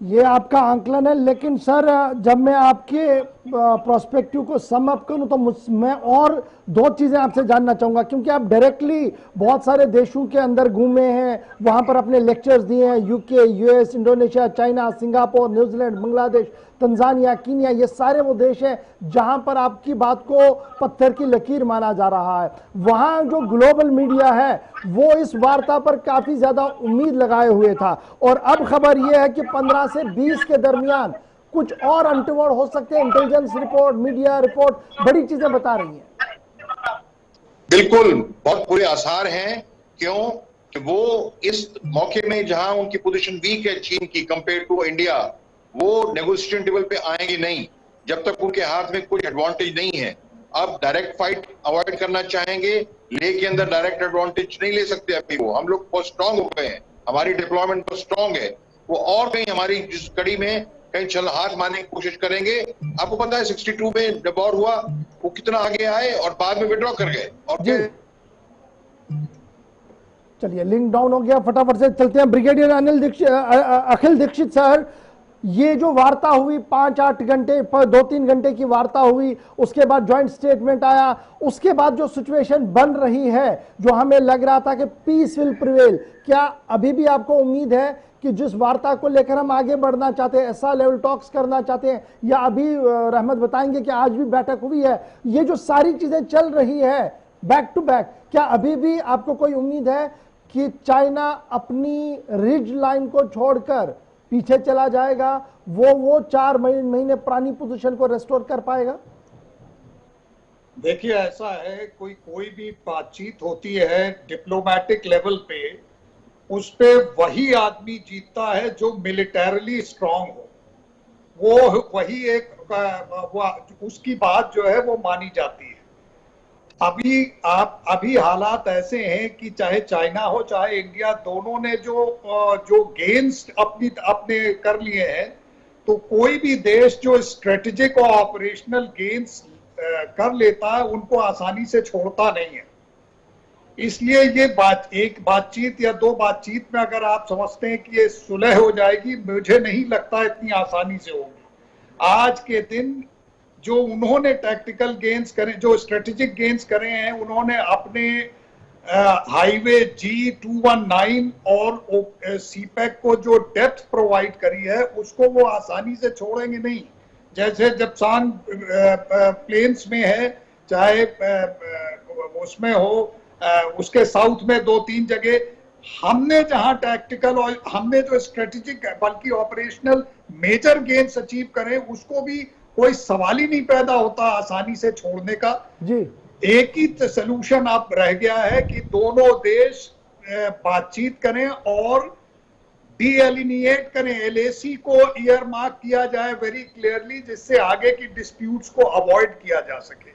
ये आपका आंकलन है, लेकिन सर जब मैं आपके प्रोस्पेक्टिव को सम अप करूं तो मैं और दो चीजें आपसे जानना चाहूंगा, क्योंकि आप डायरेक्टली बहुत सारे देशों के अंदर घूमे हैं, वहां पर अपने लेक्चर्स दिए हैं, UK, US, Indonesia, China, Singapore, New Zealand, Bangladesh, Tanzania, Kenya, ये सारे वो देश हैं जहां पर आपकी बात को पत्थर की लकीर माना जा रहा है। वहां जो ग्लोबल मीडिया है वो इस वार्ता पर काफी ज्यादा उम्मीद लगाए हुए था, और अब खबर यह है कि 15 से 20 के दरमियान कुछ और अनटवर्ड हो सकते हैं। इंटेलिजेंस रिपोर्ट, मीडिया रिपोर्ट बड़ी चीजें बता रही हैं। बिल्कुल, बहुत बुरे आसार हैं। क्यों कि वो इस मौके में जहां उनकी पोजीशन वीक है चीन की कंपेयर टू इंडिया, वो नेगोशिएशन टेबल पे आएंगे नहीं जब तक उनके हाथ में कोई एडवांटेज नहीं है। अब डायरेक्ट फाइट अवॉइड करना चाहेंगे, लेके अंदर डायरेक्ट एडवांटेज नहीं ले सकते। अभी वो हम लोग बहुत स्ट्रांग हो गए हैं, हमारी डिप्लॉयमेंट बहुत स्ट्रांग है। वो और कहीं हमारी जिस कड़ी में कहीं चल हाथ मारने की कोशिश करेंगे। आपको पता है 62 में जब वॉर हुआ वो कितना आगे आए और बाद में विड्रॉ कर गए। और चलिए, लिंक डाउन हो गया, फटाफट से चलते हैं। ब्रिगेडियर अखिल दीक्षित सर, ये जो वार्ता हुई 5-8 घंटे, 2-3 घंटे की वार्ता हुई, उसके बाद ज्वाइंट स्टेटमेंट आया, उसके बाद जो सिचुएशन बन रही है, जो हमें लग रहा था कि पीस विल प्रिवेल, क्या अभी भी आपको उम्मीद है कि जिस वार्ता को लेकर हम आगे बढ़ना चाहते हैं, ऐसा लेवल टॉक्स करना चाहते हैं, या अभी रहमत बताएंगे कि आज भी बैठक हुई है, ये जो सारी चीजें चल रही है बैक टू बैक, क्या अभी भी आपको कोई उम्मीद है कि चाइना अपनी रिज लाइन को छोड़कर पीछे चला जाएगा, वो 4 महीने पुरानी पोजीशन को रेस्टोर कर पाएगा? देखिए, ऐसा है, कोई भी बातचीत होती है डिप्लोमेटिक लेवल पे, उस पे वही आदमी जीतता है जो मिलिटरली स्ट्रांग हो। वो वही उसकी बात जो है वो मानी जाती है। अभी हालात ऐसे हैं कि चाहे चाइना हो चाहे इंडिया, दोनों ने जो गेन्स अपने कर लिए हैं, तो कोई भी देश जो स्ट्रेटेजिक और ऑपरेशनल गेन्स कर लेता है उनको आसानी से छोड़ता नहीं है। इसलिए ये एक बातचीत या 2 बातचीत में अगर आप समझते हैं कि ये सुलह हो जाएगी, मुझे नहीं लगता इतनी आसानी से होगी। आज के दिन जो उन्होंने टैक्टिकल गेन्स करे, जो स्ट्रेटेजिक गेन्स करे हैं, उन्होंने अपने हाईवे G219 और सीपैक को जो डेप्थ प्रोवाइड करी है, उसको वो आसानी से छोड़ेंगे नहीं। जैसे जब सांग प्लेन्स में है, चाहे उसमें हो, उसके साउथ में 2-3 जगह, हमने जहां टैक्टिकल और हमने जो स्ट्रेटेजिक बल्कि ऑपरेशनल मेजर गेन्स अचीव करें, उसको भी कोई सवाल ही नहीं पैदा होता आसानी से छोड़ने का जी। एक ही सलूशन अब रह गया है कि दोनों देश बातचीत करें और डीएलिनिएट करें, एलएसी को ईयर मार्क किया जाए वेरी क्लियरली, जिससे आगे की डिस्प्यूट्स को अवॉइड किया जा सके।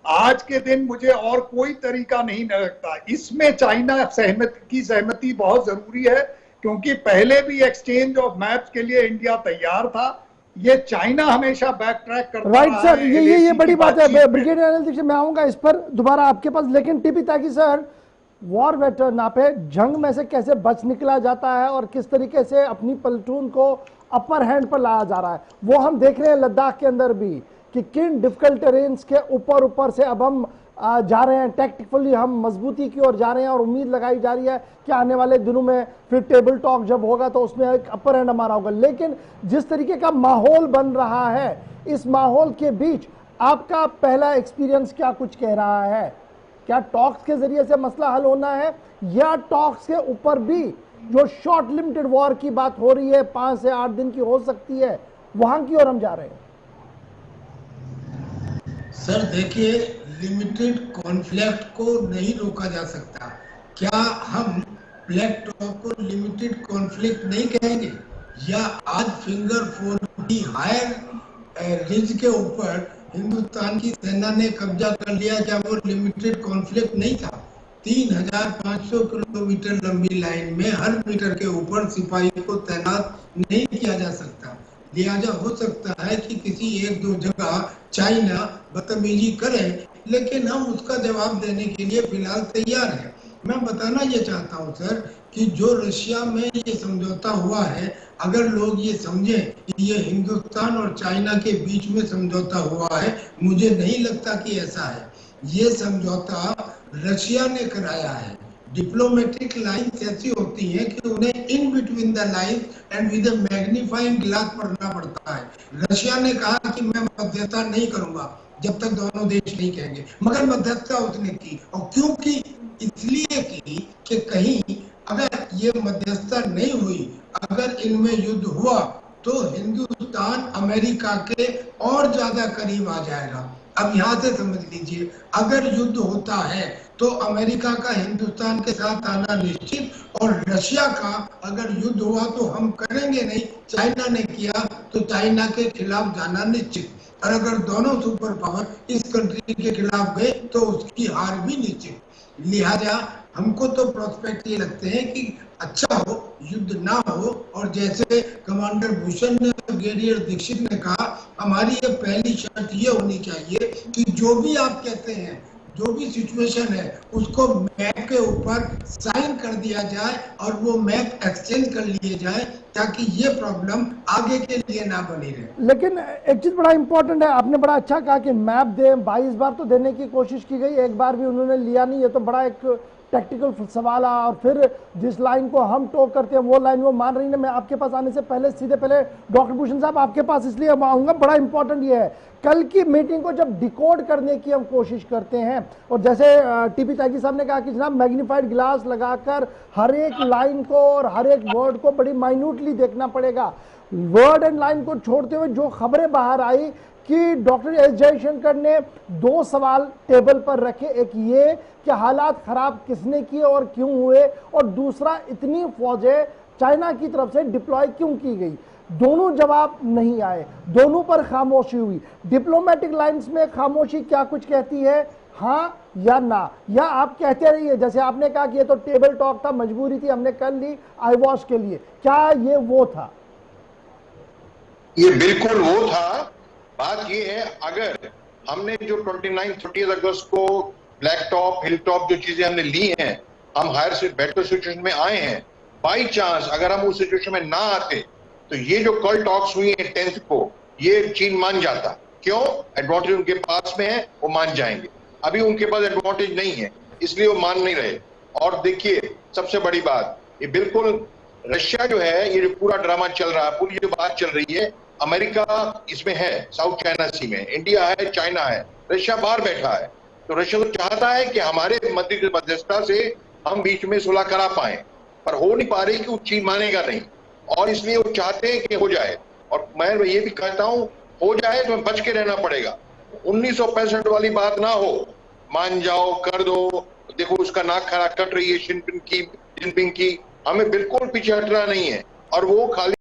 आज के दिन मुझे और कोई तरीका नहीं लगता। इसमें चाइना की सहमति बहुत जरूरी है, क्योंकि पहले भी एक्सचेंज ऑफ मैप्स के लिए इंडिया तैयार था। ये चाइना हमेशा बैक ट्रैक करता रहा है। राइट सर, ये बड़ी बात है। ब्रिगेडियर अनिल दीक्षित, मैं आऊंगा इस पर दोबारा आपके पास, लेकिन टीपी ताकि सर, वॉर वेटरन पे जंग में से कैसे बच निकला जाता है और किस तरीके से अपनी प्लेटून को अपर हैंड पर लाया जा रहा है, वो हम देख रहे हैं लद्दाख के अंदर भी, कि किन डिफिकल्ट टेरेन्स के ऊपर से अब हम जा रहे हैं, टैक्टिकली हम मजबूती की ओर जा रहे हैं, और उम्मीद लगाई जा रही है कि आने वाले दिनों में फिर टेबल टॉक जब होगा तो उसमें एक अपर हैंड हमारा होगा। लेकिन जिस तरीके का माहौल बन रहा है, इस माहौल के बीच आपका पहला एक्सपीरियंस क्या कुछ कह रहा है? क्या टॉक्स के जरिए से मसला हल होना है, या टॉक्स के ऊपर भी जो शॉर्ट लिमिटेड वॉर की बात हो रही है 5 से 8 दिन की हो सकती है, वहां की ओर हम जा रहे हैं? सर देखिए, लिमिटेड कॉन्फ्लिक्ट को नहीं रोका जा सकता। क्या हम ब्लैक टॉप को लिमिटेड कॉन्फ्लिक्ट नहीं कहेंगे? या आज फिंगर 4 हायर रिज के ऊपर हिंदुस्तान की सेना ने कब्जा कर लिया, क्या वो लिमिटेड कॉन्फ्लिक्ट नहीं था? 3500 किलोमीटर लंबी लाइन में हर मीटर के ऊपर सिपाही को तैनात नहीं किया जा सकता। लिहाजा हो सकता है कि किसी 1-2 जगह चाइना बदतमीजी करे, लेकिन हम उसका जवाब देने के लिए फिलहाल तैयार हैं। मैं बताना ये चाहता हूं सर कि जो रशिया में ये समझौता हुआ है, अगर लोग ये समझें कि ये हिंदुस्तान और चाइना के बीच में समझौता हुआ है, मुझे नहीं लगता कि ऐसा है। ये समझौता रशिया ने कराया है। डिप्लोमेटिक लाइन्स ऐसी होती हैं कि उन्हें in between the line and with magnifying glass पढ़ना पड़ता है। रशिया ने कहा कि मैं मध्यस्थता नहीं करूंगा जब तक दोनों देश नहीं कहेंगे, मगर मध्यस्थता उसने की। और क्योंकि इसलिए की कि कहीं अगर ये मध्यस्थता नहीं हुई, अगर इनमें युद्ध हुआ तो हिंदुस्तान अमेरिका के और ज्यादा करीब आ जाएगा। अब यहां से समझ लीजिए, अगर युद्ध होता है तो अमेरिका का हिंदुस्तान के साथ आना निश्चित, और रशिया का अगर युद्ध हुआ तो हम करेंगे नहीं, चाइना ने किया तो चाइना के खिलाफ जाना निश्चित। और अगर दोनों सुपर पावर इस कंट्री के खिलाफ गए तो उसकी हार भी निश्चित। लिहाजा हमको तो प्रोस्पेक्ट ये लगते हैं कि अच्छा हो, युद्ध ना हो। और जैसे कमांडर भूषण ने, ब्रिगेडियर दीक्षित ने कहा, हमारी ये पहली शर्त ये होनी चाहिए कि जो भी आप कहते हैं, जो भी सिचुएशन है, उसको मैप के ऊपर साइन कर दिया जाए और वो मैप एक्सचेंज कर लिए जाए, ताकि ये प्रॉब्लम आगे के लिए ना बनी रहे। लेकिन एक चीज बड़ा इंपॉर्टेंट है, आपने बड़ा अच्छा कहा कि मैप दें। 22 बार तो देने की कोशिश की गई, एक बार भी उन्होंने लिया नहीं। ये तो बड़ा एक टेक्निकल सवाल है। और फिर जिस लाइन को हम टॉक करते हैं वो लाइन वो मान रही है। मैं आपके पास आने से पहले सीधे पहले डॉक्टर भूषण साहब आपके पास इसलिए आऊंगा, बड़ा इंपॉर्टेंट ये है, कल की मीटिंग को जब डिकोड करने की हम कोशिश करते हैं, और जैसे टीपी त्यागी साहब ने कहा कि जनाब मैग्नीफाइड ग्लास लगाकर हर एक लाइन को और हर एक वर्ड को बड़ी माइन्यूटली देखना पड़ेगा। वर्ड एंड लाइन को छोड़ते हुए जो खबरें बाहर आई कि डॉक्टर एस जयशंकर ने 2 सवाल टेबल पर रखे, एक ये कि हालात खराब किसने किए और क्यों हुए, और दूसरा इतनी फौजें चाइना की तरफ से डिप्लॉय क्यों की गई। दोनों जवाब नहीं आए, दोनों पर खामोशी हुई। डिप्लोमेटिक लाइंस में खामोशी क्या कुछ कहती है, हाँ या ना, या आप कहते रहिए जैसे आपने कहा कि ये तो टेबल टॉक था, मजबूरी थी, हमने कर ली आई वॉश के लिए, क्या ये वो था? ये बिल्कुल वो था। बात ये है, अगर हमने जो 29-30 अगस्त को ब्लैक टॉप, हिल टॉप जो चीजें हमने ली हैं, हम हायर से बेटर सिचुएशन में आए हैं। बाई चांस अगर हम उस सिचुएशन में ना आते तो ये जो कल टॉक्स हुई है 10th को, ये चीन मान जाता। क्यों? एडवांटेज उनके पास में है, वो मान जाएंगे। अभी उनके पास एडवांटेज नहीं है, इसलिए वो मान नहीं रहे। और देखिए सबसे बड़ी बात, ये बिल्कुल रशिया जो है, ये पूरा ड्रामा चल रहा है, पूरी जो बात चल रही है, अमेरिका इसमें है, साउथ चाइना सी में, इंडिया है, चाइना है, रशिया बाहर बैठा है। तो रशिया तो चाहता है कि हमारे मध्यस्थता से हम बीच में सुलह करा पाए, पर हो नहीं पा रही कि वो चीन मानेगा नहीं, और इसलिए वो चाहते हैं कि हो जाए। और मैं ये भी कहता हूं, हो जाए तो बच के रहना पड़ेगा। 1965 वाली बात ना हो, मान जाओ, कर दो, देखो उसका नाक खरा कट रही है जिनपिंग की, हमें बिल्कुल पीछे हटना नहीं है। और वो खाली